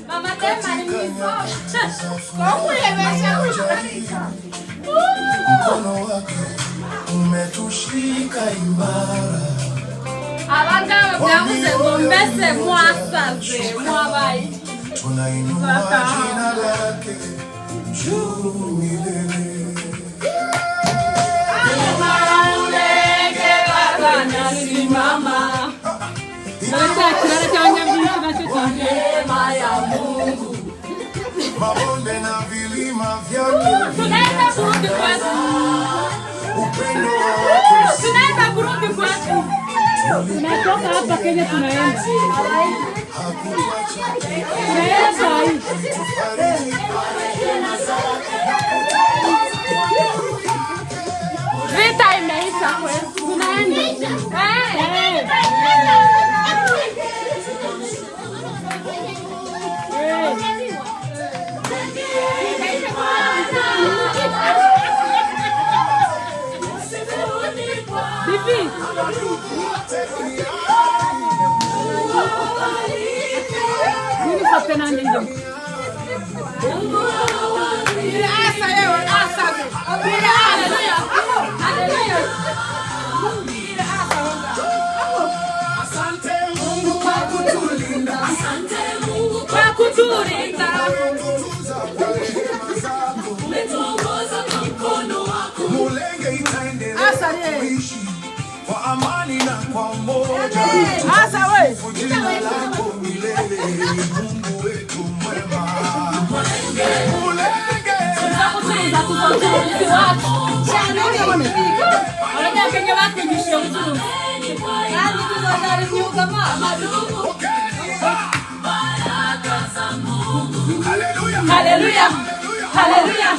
Mama tema ni miso. Mkono wako umetushika imara. Abanga byamuze gombese mwasaze mwabayi. Tunainua jina lake juu milele. Mama. Mabonde na vilima vyake. Tunaenda kurudi kwetu. Upendo wake. Tunaenda kurudi kwetu. Tunatoka hapa Kenya tunaenda. Tunaenda saa hii. Vita imeisha kwetu. Tunaenda. Bibi. Mimi sote na ndio. Asa leo, asa. Haleluya. Haleluya. Asante Mungu kwa kutulinda. Asante Mungu kwa kutulinda. Umetuongoza kwa mkono wako. Mulenge itaendelea kuishi kwa amani na kwa umoja. Asa wewe. Jina lako milele, Mungu wetu mwema. Mulenge Tunakutuliza kuzote wako. Wale Kenya wako nishio mtu. Hadi tunadari nyuka mama. Haleluya. Haleluya. Haleluya.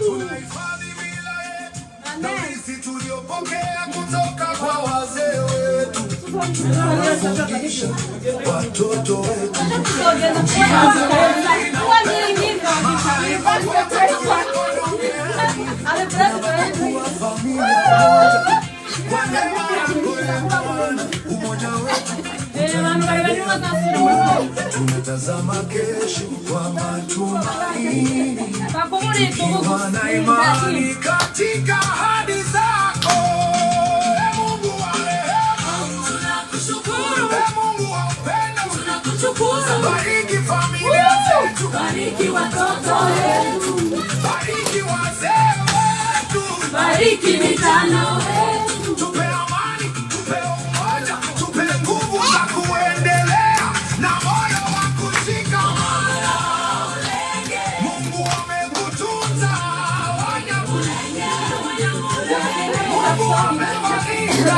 Tunahifadhi mila yetu na urithi tuliopokea kutoka kwa wazee wetu. Tunawafundisha watoto wetu. Umoja wetu tunatazama kesho kwa matumaini. Ikiwa na imani katika ahadi zako. Mungu wa rehema, tunakushukuru. Mungu wa upendo, tunakutukuza. Bariki familia zetu, bariki watoto wetu, bariki wazee wetu, bariki vijana wetu. Tupe amani, tupe umoja, tupe nguvu za kuendelea na moyo wa kushikamana. Mungu amekutunza, Mungu amewalinda.